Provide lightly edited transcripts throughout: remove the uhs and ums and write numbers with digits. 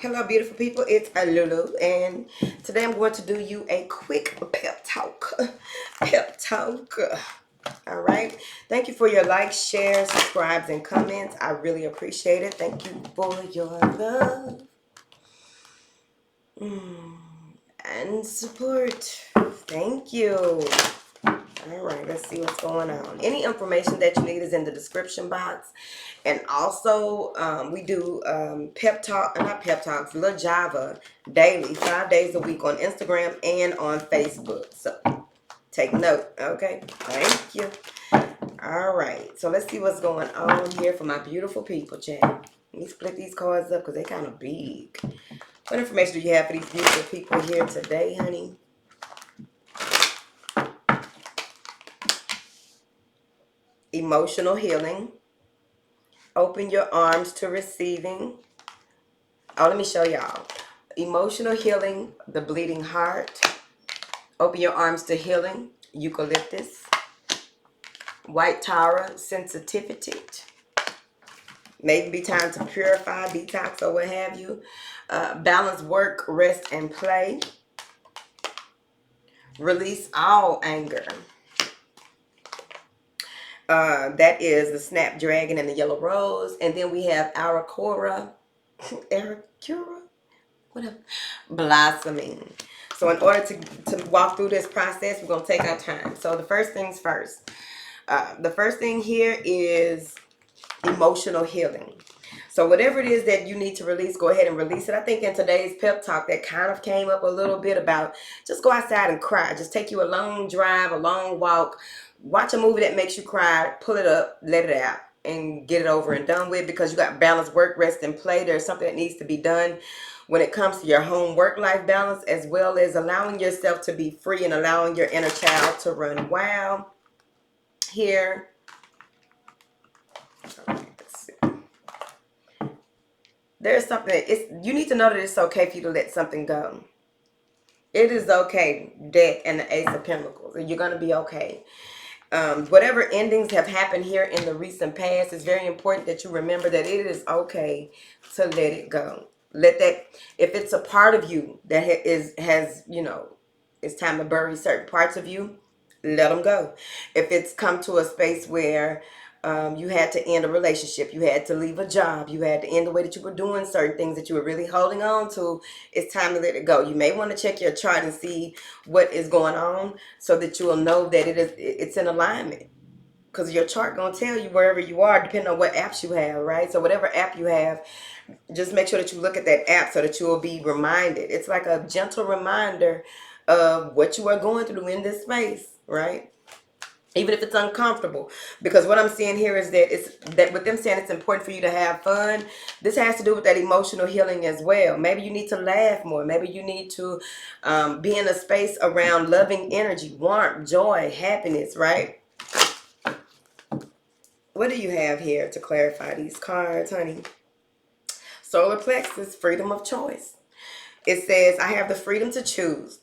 Hello, beautiful people. It's Lulu, and today I'm going to do you a quick pep talk. Pep talk. All right. Thank you for your likes, shares, subscribes, and comments. I really appreciate it. Thank you for your love and support. Thank you. All right, let's see what's going on. Any information that you need is in the description box. And also, we do pep talk, not pep talks, Lil Java daily, 5 days a week on Instagram and on Facebook. So take note, okay? Thank you. All right, so let's see what's going on here for my beautiful people, chat. Let me split these cards up because they're kind of big. What information do you have for these beautiful people here today, honey? Emotional healing. Open your arms to receiving. Oh, let me show y'all. Emotional healing, the bleeding heart. Open your arms to healing, eucalyptus. White Tara, sensitivity. Maybe be time to purify, detox, or what have you. Balance work, rest, and play. Release all anger. That is the snapdragon and the yellow rose. And then we have Aracora. Aracura? Whatever. Blossoming. So in order to walk through this process, we're going to take our time. So the first things first. The first thing here is emotional healing. So whatever it is that you need to release, go ahead and release it. I think in today's pep talk that kind of came up a little bit about just go outside and cry. Just take you a long drive, a long walk. Watch a movie that makes you cry. Pull it up, let it out, and get it over and done with, because you got balance, work, rest, and play. There's something that needs to be done when it comes to your home work-life balance, as well as allowing yourself to be free and allowing your inner child to run wild. Here. Let's see. There's something, you need to know that it's okay for you to let something go. It is okay. Death and the Ace of Pentacles. You're going to be okay. Whatever endings have happened here in the recent past, it's very important that you remember that it is okay to let it go. Let that, if it's a part of you that has, it's time to bury certain parts of you, let them go. If it's come to a space where you had to end a relationship, you had to leave a job, you had to end the way that you were doing certain things that you were really holding on to, it's time to let it go. You may want to check your chart and see what is going on so that you will know that it's in alignment. Because your chart going to tell you wherever you are, depending on what apps you have, right? So whatever app you have, just make sure that you look at that app so that you will be reminded. It's like a gentle reminder of what you are going through in this space, right? Even if it's uncomfortable, because what I'm seeing here is that with them saying it's important for you to have fun, this has to do with that emotional healing as well. Maybe you need to laugh more. Maybe you need to be in a space around loving energy, warmth, joy, happiness, right? What do you have here to clarify these cards, honey? Solar plexus, freedom of choice. It says, I have the freedom to choose.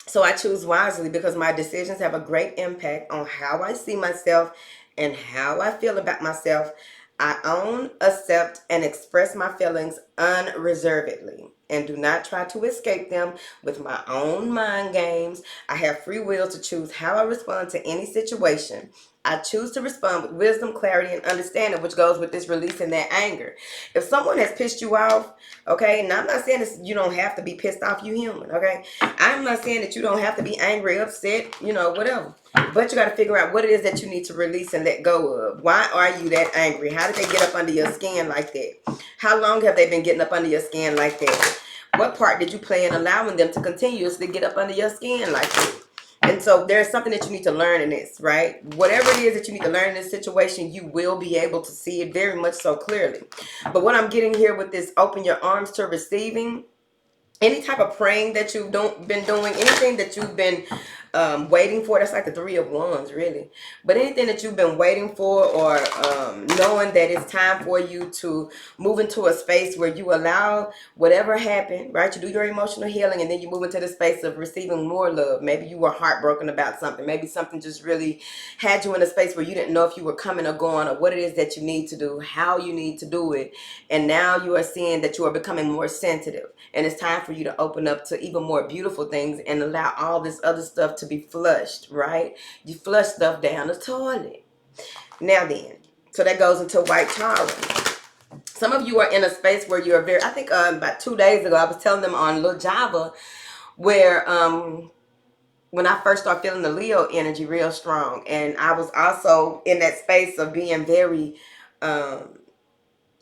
So I choose wisely because my decisions have a great impact on how I see myself and how I feel about myself. I own, accept, and express my feelings unreservedly and do not try to escape them with my own mind games. I have free will to choose how I respond to any situation. I choose to respond with wisdom, clarity, and understanding, which goes with this releasing that anger. If someone has pissed you off, okay, and I'm not saying this, you don't have to be pissed off, you human, okay? I'm not saying that you don't have to be angry, upset, whatever. But you got to figure out what it is that you need to release and let go of. Why are you that angry? How did they get up under your skin like that? How long have they been getting up under your skin like that? What part did you play in allowing them to continuously get up under your skin like that? And so there's something that you need to learn in this, right? Whatever it is that you need to learn in this situation, you will be able to see it very much so clearly. But what I'm getting here with this open your arms to receiving, any type of praying that you've been doing, anything that you've been waiting for. That's like the Three of Wands, really. But anything that you've been waiting for, or knowing that it's time for you to move into a space where you allow whatever happened, right? You do your emotional healing, and then you move into the space of receiving more love. Maybe you were heartbroken about something. Maybe something just really had you in a space where you didn't know if you were coming or going, or what it is that you need to do, how you need to do it. And now you are seeing that you are becoming more sensitive. And it's time for you to open up to even more beautiful things and allow all this other stuff to be flushed, right? You flush stuff down the toilet. Now then, so that goes into White Tower. Some of you are in a space where you're very, I think about 2 days ago, I was telling them on Lil Java, where when I first started feeling the Leo energy real strong. And I was also in that space of being very,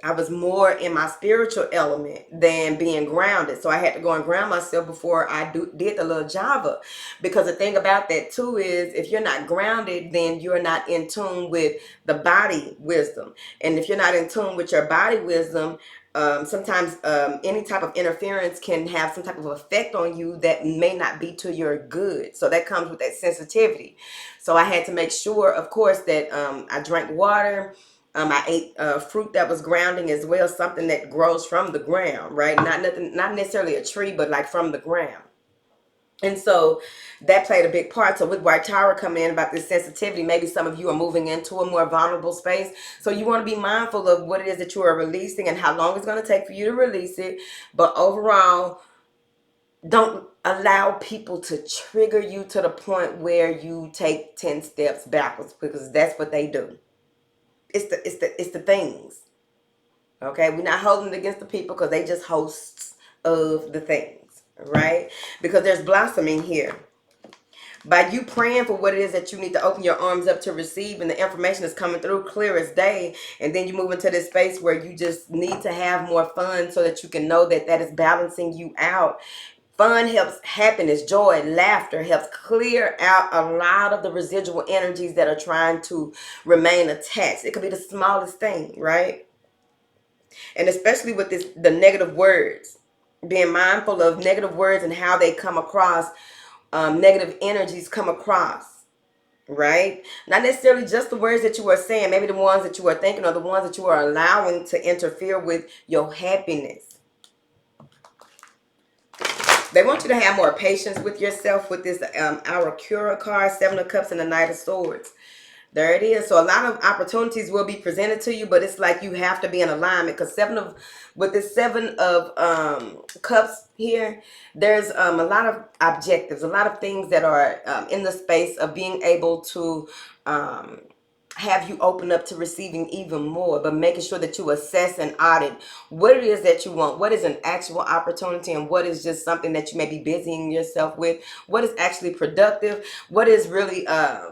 I was more in my spiritual element than being grounded. So I had to go and ground myself before I did the little Java. Because the thing about that too is, if you're not grounded, then you're not in tune with the body wisdom. And if you're not in tune with your body wisdom, sometimes any type of interference can have some type of effect on you that may not be to your good. So that comes with that sensitivity. So I had to make sure, of course, that I drank water. I ate fruit that was grounding as well, something that grows from the ground, right? Not necessarily a tree, but like from the ground. And so that played a big part. So with White Tower coming in about this sensitivity, maybe some of you are moving into a more vulnerable space. So you want to be mindful of what it is that you are releasing and how long it's going to take for you to release it. But overall, don't allow people to trigger you to the point where you take 10 steps backwards, because that's what they do. It's the things. Okay, we're not holding it against the people, because they just hosts of the things, right? Because there's blossoming here. By you praying for what it is that you need to open your arms up to receive, and the information is coming through clear as day, and then you move into this space where you just need to have more fun so that you can know that that is balancing you out. Fun helps happiness, joy, laughter helps clear out a lot of the residual energies that are trying to remain attached. It could be the smallest thing, right? And especially with the negative words, being mindful of negative words and how they come across, negative energies come across, right? Not necessarily just the words that you are saying, maybe the ones that you are thinking, or the ones that you are allowing to interfere with your happiness. They want you to have more patience with yourself with this Arakura card, Seven of Cups, and the Knight of Swords. There it is. So a lot of opportunities will be presented to you, but it's like you have to be in alignment, because with this Seven of Cups here, there's a lot of objectives, a lot of things that are in the space of being able to have you open up to receiving even more, but making sure that you assess and audit what it is that you want, what is an actual opportunity, and what is just something that you may be busying yourself with, what is actually productive, what is really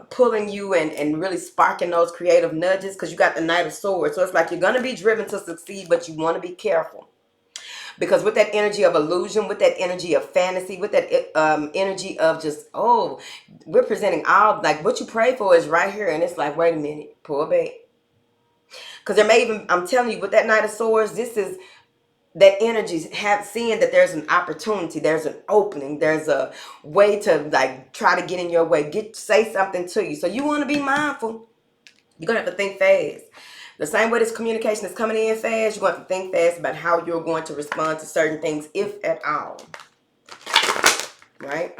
pulling you and really sparking those creative nudges, because you got the Knight of Swords. So it's like you're going to be driven to succeed, but you want to be careful. Because with that energy of illusion, with that energy of fantasy, with that energy of just, oh, we're presenting all, like what you pray for is right here. And it's like, wait a minute, pull back. Because there may even, I'm telling you, with that Knight of Swords, this is that energy, seeing that there's an opportunity, there's an opening, there's a way to like try to get in your way, say something to you. So you want to be mindful. You're going to have to think fast. The same way this communication is coming in fast, you're going to have to think fast about how you're going to respond to certain things, if at all. Right?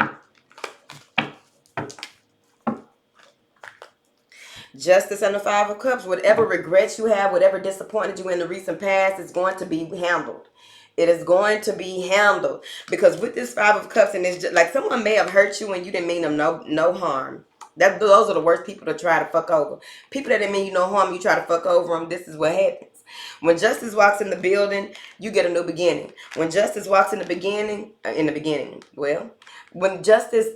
Justice and the Five of Cups. Whatever regrets you have, whatever disappointed you in the recent past, is going to be handled. It is going to be handled. Because with this Five of Cups, and it's just like someone may have hurt you and you didn't mean them no harm. Those are the worst people to try to fuck over. People that didn't mean you no harm, you try to fuck over them. This is what happens. When justice walks in the building, you get a new beginning. When justice walks in the beginning, when justice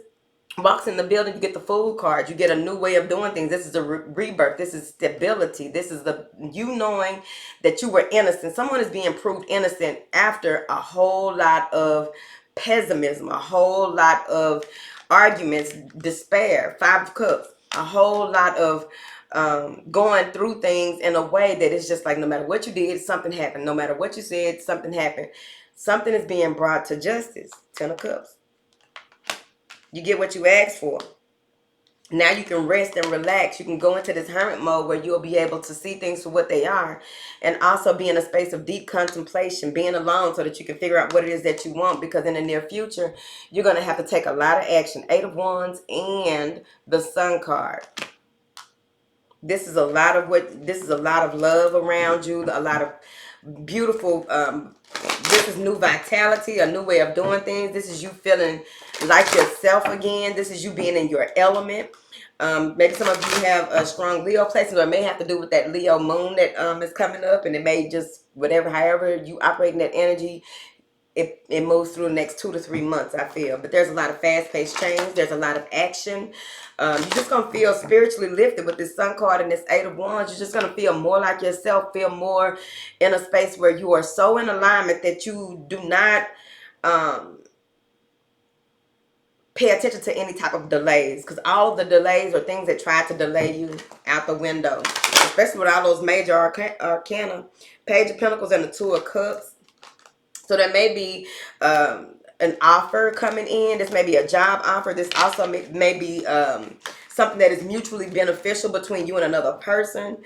walks in the building, you get the Fool card. You get a new way of doing things. This is a rebirth. This is stability. This is you knowing that you were innocent. Someone is being proved innocent after a whole lot of pessimism, a whole lot of arguments, despair. Five of Cups. A whole lot of going through things in a way that it's just like, no matter what you did, something happened. No matter what you said, something happened. Something is being brought to justice. Ten of Cups. You get what you asked for. Now you can rest and relax. You can go into this hermit mode where you'll be able to see things for what they are, and also be in a space of deep contemplation, being alone, so that you can figure out what it is that you want, because in the near future you're going to have to take a lot of action. Eight of Wands and the Sun card. This is a lot of love around you, a lot of beautiful, this is new vitality, a new way of doing things. This is you feeling like yourself again. This is you being in your element. Maybe some of you have a strong Leo placement, or it may have to do with that Leo moon that is coming up, and it may just, whatever, however you operate in that energy, it moves through the next 2 to 3 months, I feel. But there's a lot of fast-paced change. There's a lot of action. You're just going to feel spiritually lifted with this Sun card and this Eight of Wands. You're just going to feel more like yourself, feel more in a space where you are so in alignment that you do not pay attention to any type of delays. Because all of the delays are things that try to delay you out the window. Especially with all those major arcana. Page of Pentacles and the Two of Cups. So there may be an offer coming in. This may be a job offer. This also may be something that is mutually beneficial between you and another person.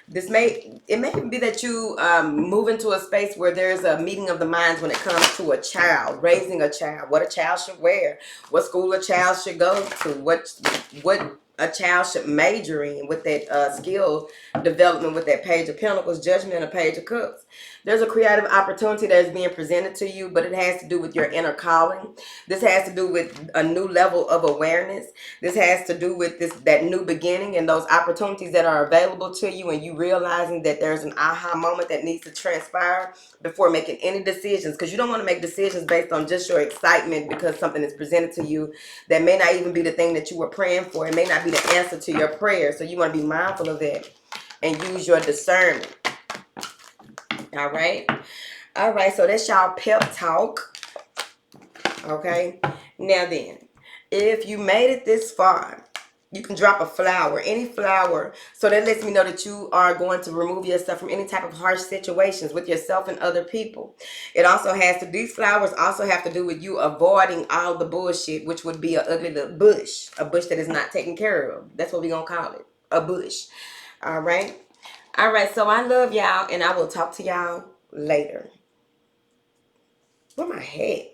It may be that you move into a space where there's a meeting of the minds when it comes to a child, raising a child, what a child should wear, what school a child should go to, what a child should major in with that skill development with that Page of Pentacles, Judgment, and a Page of Cups. There's a creative opportunity that is being presented to you, but it has to do with your inner calling. This has to do with a new level of awareness. This has to do with that new beginning and those opportunities that are available to you, and you realizing that there's an aha moment that needs to transpire before making any decisions, because you don't want to make decisions based on just your excitement because something is presented to you that may not even be the thing that you were praying for. It may not be the answer to your prayer, so you want to be mindful of that and use your discernment. All right. All right. So that's y'all pep talk. Okay. Now then, if you made it this far, you can drop a flower, any flower. So that lets me know that you are going to remove yourself from any type of harsh situations with yourself and other people. It also has to, these flowers also have to do with you avoiding all the bullshit, which would be an ugly little bush. A bush that is not taken care of. That's what we're going to call it. A bush. All right. All right. So I love y'all, and I will talk to y'all later. Where my head?